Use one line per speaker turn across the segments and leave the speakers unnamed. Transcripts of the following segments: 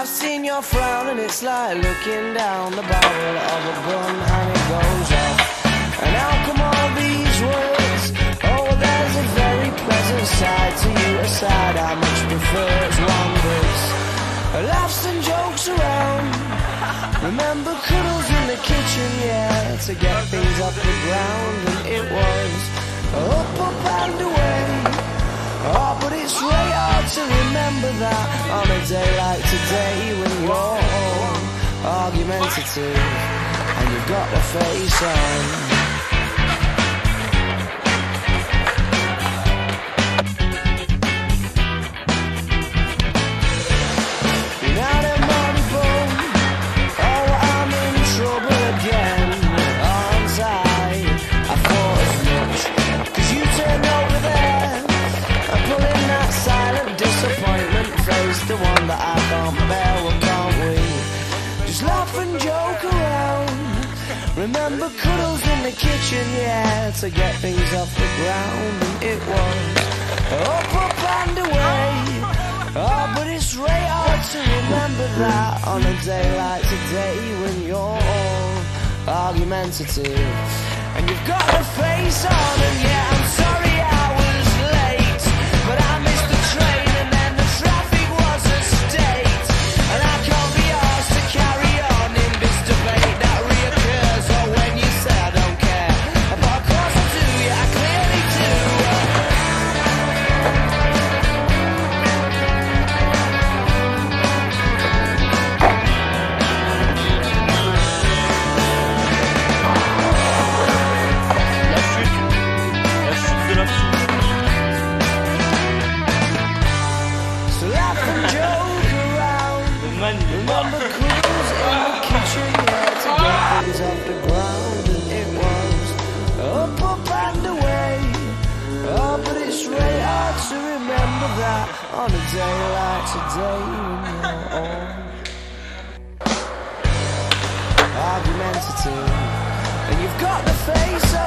I've seen your frown and it's like looking down the barrel of a gun and it goes off. And how come all these words? Oh, there's a very pleasant side to you, a side I much prefer. It's wonders, laughs and jokes around. Remember cuddles in the kitchen, yeah, to get things off the ground. And it was up, up and away. Oh, but it's really hard to remember that on a day like today when you're all argumentative and you've got the face on. Now the money boom, oh, I'm in trouble again, aren't I thought as much, 'cause you turned over there and pulling that silent disappointment face, the one that I can't bear. Well, can't we just laugh and joke around? Remember cuddles in the kitchen, yeah, to get things off the ground. And it was up, up and away. Oh, but it's really hard to remember that on a day like today when you're all argumentative and you've got the face on. And yeah, I'm sorry I was late, but I missed the train and then the traffic was a state. And I can't be asked to carry on in this debate that reoccurs. Or when you say I don't care, but of course I do, yeah, I clearly do. So laugh and joke around. Remember cuddles in the kitchen, yeah, to get things off the ground. And it was up, up and away. Oh, but it's really hard to remember that on a day like today when you're all argumentative and you've got the face on.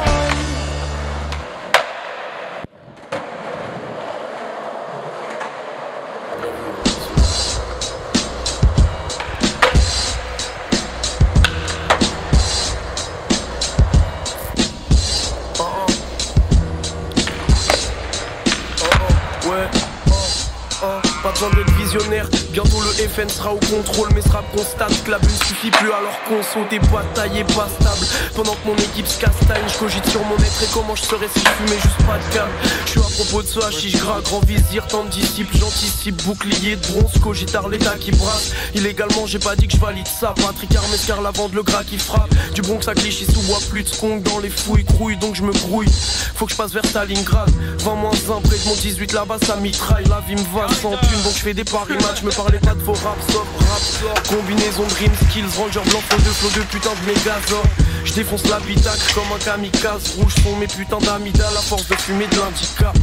Pas besoin d'être visionnaire, bientôt le FN sera au contrôle. Mes rap constatent que la bulle suffit plus, alors qu'on saute et pas taillé, pas stable. Pendant que mon équipe se castagne, je cogite sur mon être et comment je serais si je fumais juste pas de câble. Je suis à propos de ce hashish gras, grand vizir, tant de disciples, j'anticipe, bouclier de bronze, cogitard l'état qui brasse. Illégalement j'ai pas dit que je valide ça, Patrick Armescar la vente, le gras qui frappe. Du Bronx à Clichy sous bois, plus de skunk dans les fouilles, crouille donc je me grouille. Faut que je passe vers Stalingrad, 20-1 près de mon 18 là-bas ça mitraille. La vie me va sans thune donc je fais des paris match. Me parlez pas de vos rap rap, combinaison dream skills, ranger blanc, flot de putain de mégazord. Je défonce l'habitacle comme un kamikaze, rouge sont mes putains d'amida, la force de fumer de l'indica.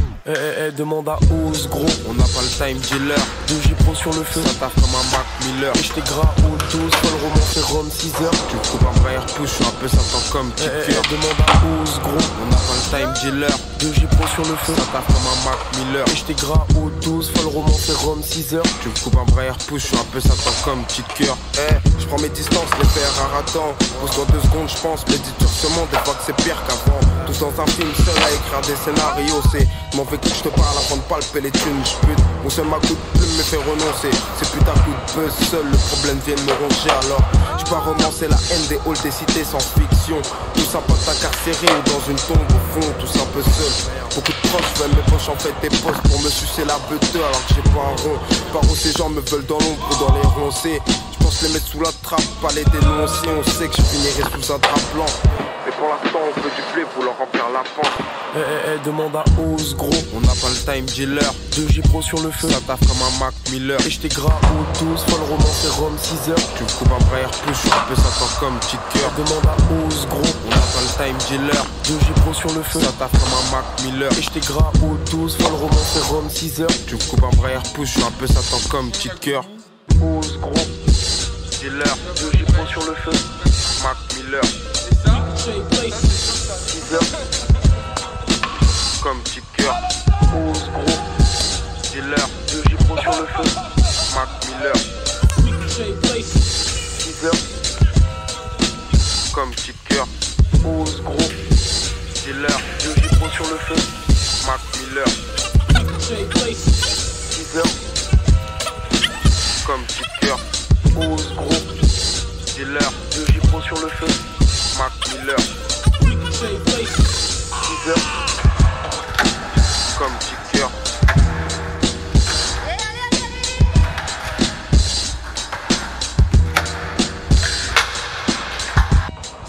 Demande à Oz gros, on n'a pas le time dealer. 2G Pro sur le feu, ça taffe comme un Mac Miller. Et j'étais gras au dos, folle roman c'est Rome 6 heures. Tu me coupes un vrai air-push, je suis un peu satan comme petit cœur. Demande à Oz gros, on n'a pas le time dealer. 2G Pro sur le feu, ça taffe comme un Mac Miller. Et j'étais gras au dos, folle roman c'est Rome 6 heures. Tu me coupes un vrai air-push, je suis un peu satan comme petit cœur. Je prends mes distances, les faire à ratant. Pose-toi 2 secondes, je pense, méditure seulement, des fois que c'est pire qu'avant. Tout dans un film seul à écrire des scénarios, c'est m'en fait que je te parle avant de palper les thunes, j'pute. Mon seul ma coup de plume me fait renoncer. C'est putain coup de buzz seul, le problème vient de me ronger alors. J'peux pas romancer la haine des halls des cités sans fiction. Tous un pote incarcéré ou dans une tombe au fond, tous un peu seul. Beaucoup de proches veulent mes poches en fait des postes pour me sucer la beuteuse alors que j'ai pas un rond. Par où ces gens me veulent dans l'ombre ou dans les roncés. J'pense les mettre sous la trappe, pas les dénoncer. On sait que je finirai sous un drap blanc. Mais pour l'instant on veut du blé pour leur remplir la pente. Demande à Oz gros, on n'a pas le time dealer. 2G Pro sur le feu, ça taffe comme un Mac Miller. Et j'étais gras au 12, folle roman c'est Rome 6 heures. Tu me coupes un vrai air-push, je suis un peu satan comme petit cœur. Demande à Oz gros, on n'a pas le time dealer. 2G Pro sur le feu, ça taffe comme un Mac Miller. Et j'étais gras au 12, folle roman c'est Rome 6 heures. Tu me coupes un vrai air-push, je suis un peu satan comme petit cœur. Oz gros, dealer, 2G Pro sur le feu, Mac Miller. 6 heures. Comme petit cœur, Oz gros, dealer, 2G Pro sur le feu, Mac Miller. Miller. 10h. Comme petit cœur. Pose gros. Dealer. 2J Pro sur le feu. Mac Miller. 10h. Comme petit cœur.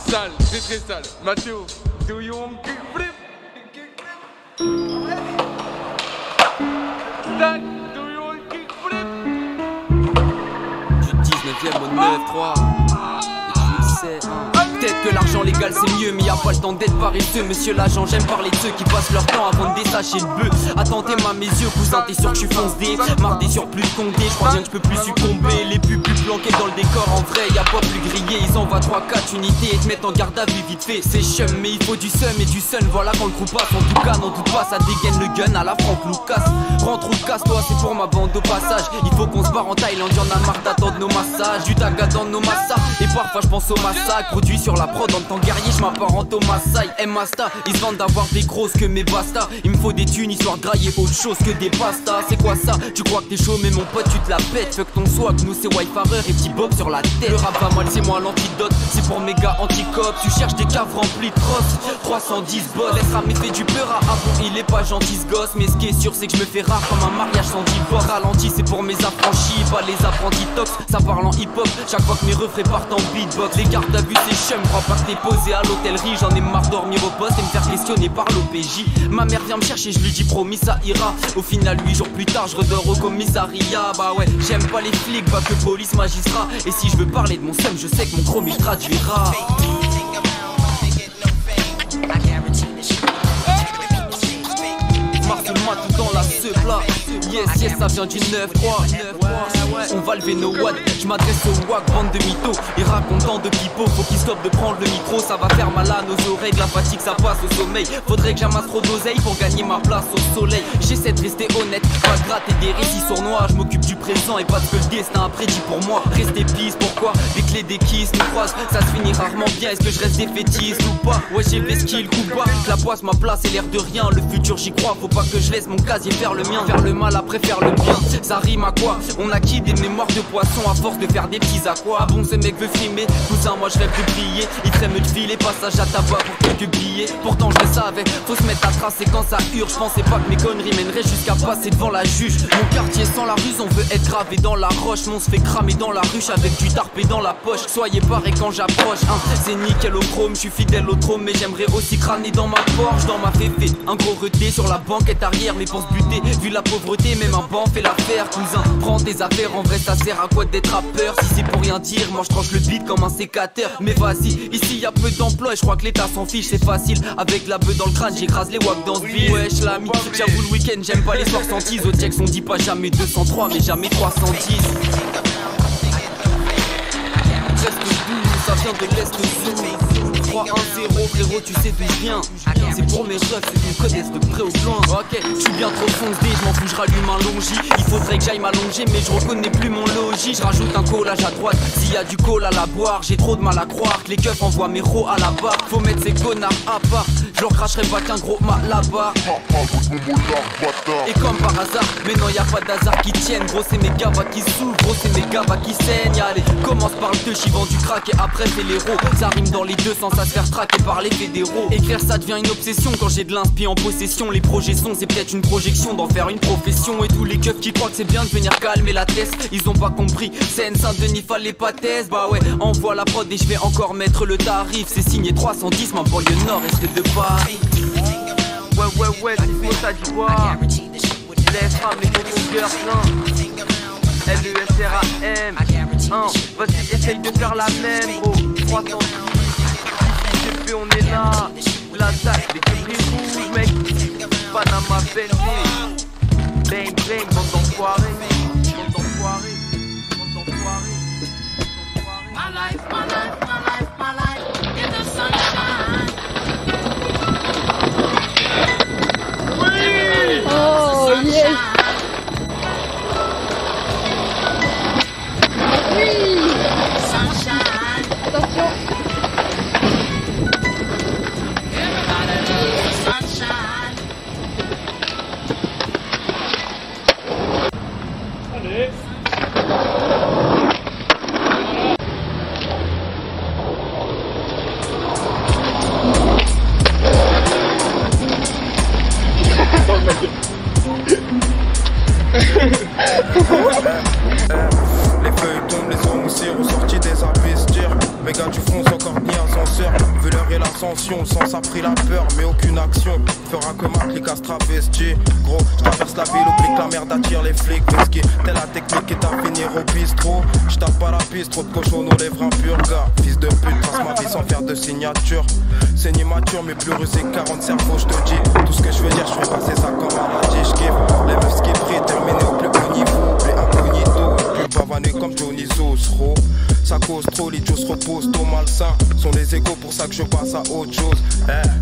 Sale, c'est très sale. Mathéo, do you want kickflip? Sale, do you want kickflip?
Du 19ème au 9-3. Peut-être que l'argent légal c'est mieux, mais y a pas le temps d'être paresseux. Monsieur l'agent, j'aime parler de ceux qui passent leur temps avant de détacher le bœuf. Attendez ma mes yeux, cousin, t'es sûr que je suis foncé. Marre des surplus de condé, je crois bien que je peux plus succomber. Les pupilles planquées dans le décor, en vrai y a pas plus grillé. Ils envoient 3-4 unités et te mettent en garde à vue vite fait. C'est chum, mais il faut du seum et du sun. Voilà quand le crew passe, en tout cas n'en doute pas, ça dégaine le gun à la Franck Lucas. Rentre ou casse-toi, c'est pour ma bande au passage. Il faut qu'on se barre en Thaïlande, y'en a marre d'attendre nos massages. Du taga dans nos massas, et parfois je pense au massacre. Produit sur la prod en tant que guerrier, je m'apparente au Maasai. M-Masta, ils se vendent d'avoir des grosses que mes basta. Il me faut des thunes histoire de grailler autre chose que des pastas. C'est quoi ça? Tu crois que t'es chaud mais mon pote tu te la pètes. Fuck ton swag, nous c'est Wi-Farer et petit bob sur la tête. Le rap va mal, c'est moi l'antidote. C'est pour mes gars anti-cop. Tu cherches des caves remplies de cross. 310 boss, laisse ramer fait du peur à bon, il est pas gentil ce gosse. Mais ce qui est sûr c'est que je me fais rare comme un mariage sans divorce. Ralenti c'est pour mes affranchis, pas les apprentis tox. Ça parle en hip-hop, chaque fois que mes refrains partent en beatbox. Les gardes à vue c'est chum, crois pas que t'es posé à l'hôtellerie. J'en ai marre dormir au poste et me faire questionner par l'OPJ. Ma mère vient me chercher, je lui dis promis ça ira. Au final 8 jours plus tard je redors au commissariat. Bah ouais, j'aime pas les flics, pas que police magistrat. Et si je veux parler de mon seum, je sais que mon chrome il traduira. Marcel-moi tout dans la seule là. Yes, yes, ça vient du 9-3. On va lever nos watts. Je m'adresse au wack, bande de mythos. Ils racontent tant de pipeaux, faut qu'ils stoppent de prendre le micro. Ça va faire mal à nos oreilles, la fatigue ça passe au sommeil. Faudrait que j'amasse trop d'oseille pour gagner ma place au soleil. J'essaie de rester honnête, pas gratter des récits sournois. Je m'occupe du présent et pas de ce que le destin a prédit pour moi. Rester pisse, pourquoi? Des clés, des kisses nous croisent. Ça se finit rarement bien, est-ce que je reste défaitiste ou pas? Ouais, j'ai fait skill, coup bas. La poisse, ma place et l'air de rien. Le futur j'y crois, faut pas que je laisse mon casier faire le mien. Faire le mal après faire le bien, ça rime à quoi? On acquis des mémoires de poisson à force de faire des petits à quoi? Ah bon, ce mec veut frimer, cousin moi je rêve de briller. Il ferait me filer, passage à tabac pour quelques billets. Pourtant je le savais, faut se mettre à tracer quand ça hurle. Je pensais pas que mes conneries mèneraient jusqu'à passer devant la juge. Mon quartier sans la ruse, on veut être gravé dans la roche. Mais on se fait cramer dans la ruche avec du tarpé dans la poche. Soyez parés quand j'approche, hein. C'est nickel au chrome, je suis fidèle au trône. Mais j'aimerais aussi crâner dans ma Porsche, dans ma féfé. Un gros reté sur la banquette arrière, mais pour se buter. Vu la pauvreté, même un banc fait l'affaire. Cousin, prends tes affaires, en vrai ça sert à quoi d'être rappeur? Si c'est pour rien dire, moi je tranche le beat comme un sécateur. Mais vas-y, ici y a peu d'emploi et je crois que l'état s'en fiche, c'est facile. Avec la beuh dans le crâne, j'écrase les wacks dans ce beat. Wesh l'ami, j'avoue le week-end, j'aime pas les soirs sans tease. Au checks on dit pas jamais 203 mais jamais 310. Presque 12, ça vient de l'Est sous 3-1-0 frérot, tu sais d'où je viens. C'est pour mes refs, ceux qui me connaissent de près ou de loin. Ok, je suis bien trop foncé, je m'en fous, je rallume un longi. Il faudrait que j'aille m'allonger mais je reconnais plus mon logis. Je rajoute un collage à droite, s'il y a du col à la boire. J'ai trop de mal à croire que les keufs envoient mes ros à la barre. Faut mettre ces connards à part, je leur cracherai pas qu'un gros mal là-bas. Et comme par hasard, mais non y a pas d'hasard qui tienne. Gros c'est mes gavas qui s'ouvrent, gros c'est mes gavas qui saignent. Allez, commence par le deux, j'y vends du crack et après c'est l'héros. Ça rime dans les deux sens à se faire traquer par les fédéraux. Écrire ça devient une obsession quand j'ai de l'inspi en possession. Les projets sont, c'est peut-être une projection d'en faire une profession. Et tous les keufs qui croient que c'est bien de venir calmer la tête, ils ont pas compris, Seine, Saint-Denis, fallait pas test. Bah ouais, envoie la prod et je vais encore mettre le tarif. C'est signé 310, ma banlieue nord est de Paris.
Ouais, Dismo ça dit quoi? Laisse ramer ton cœur plein. L-E-S-R-A-M. Vas-y, essaye de faire la même, gros. 300. GP, on est là. L'attaque, les gris rouges, mec. Panama, Belvé. Bang, bang, bande d'enfoirés. Bande d'enfoirés. Bande d'enfoirés.
My life in the sunshine.
Oh yes. Oui.
Sunshine.
Attention.
Everybody loves sunshine.
Les feuilles tombent, les hommes aussi ressortis des abysses. Dire, mes gars du front sans corde ni ascenseur. Vu l'heure et l'ascension, le sens a pris la peur, mais aucune action fera que ma clique à se travestir. Gros, j'traverse la ville, oublie que la merde attire les flics. Whisky, telle la technique est à finir au bistrot. J'tape pas la piste, trop de cochons aux lèvres impurs. Gars, fils de pute, trace ma vie sans faire de signature. C'est ni mature, mais plus rusé que 40 cerveaux, j'te dis. Tout ce que je veux dire, j'fais passer ça comme maladie, j'kiffe. Les meufs qui brillent, terminés au plus haut niveau. Plus incognito, plus pavané comme Johnny Zosro. Ça cause trop, l'idiot se repose, tôt malsain. Sont les égos, pour ça que je passe à autre chose.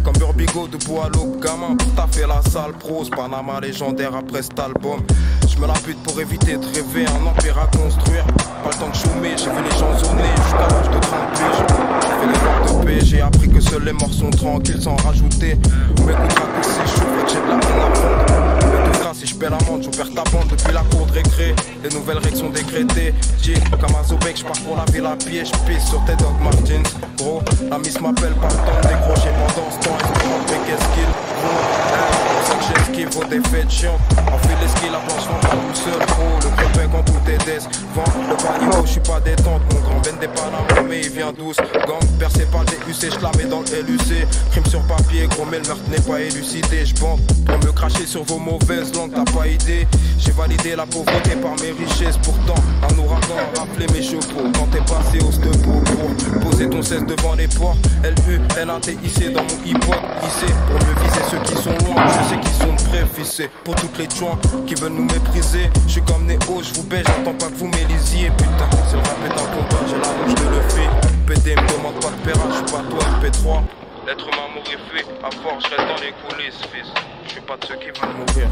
Comme Burbigo, debout à l'aube, gamin, pour taffer la sale prose. Panama légendaire après cet album. Je me la bute pour éviter de rêver un empire à construire. Pas le temps de chômer, j'ai vu les gens zoner jusqu'à l'âge de 30 piges. J'ai fait l'effort de paix, j'ai appris que seuls les morts sont tranquilles sans rajouter. On m'écoutera que si je chaud, j'ai de la peine à fondre. Si je paie l'amende, j'opère ta bande depuis la cour de récré. Les nouvelles règles sont décrétées. J'ai comme un Zobek, je pars pour la ville à pied. Je pisse sur tes Doc Martins. Gros, la miss m'appelle pas le temps de décrocher pendant ce temps. Ils se demandent mais qu'est-ce qu'il vaut. Pour ça que j'esquive vos défaites chiantes. Enfile les skis, la planche vend pas tout seul. Gros, le crépin quand tout est décevant. Le panico, je suis pas détente. Mon grand Ben des Panama, mais il vient douce. Gang, percé par le DUC, je la mets dans le LUC. Crime sur papier, gros, mais le meurtre n'est pas élucidé. Je bande pour me cracher sur vos mauvaises langues, t'as pas idée. J'ai validé la pauvreté par mes richesses. Pourtant, un ouragan a raflé mes chevaux. Quand t'es passé au stepo pour poser ton cesse devant les portes. LUNATIC dans mon hip-hop. Hissé pour mieux viser ceux qui sont loin. Je sais qu'ils sont prêts, fissés. Pour toutes les joints qui veulent nous mépriser. Je suis comme Néo, je vous baisse, j'attends pas que vous m'élisiez. Putain, c'est le rap est un combat, j'ai la rouge de le fait. PD me demande pas de pérage, je suis pas toi MP3. L'être humain m'aurait fait, à force je reste dans les coulisses, fils. Je suis pas de ceux qui veulent mourir.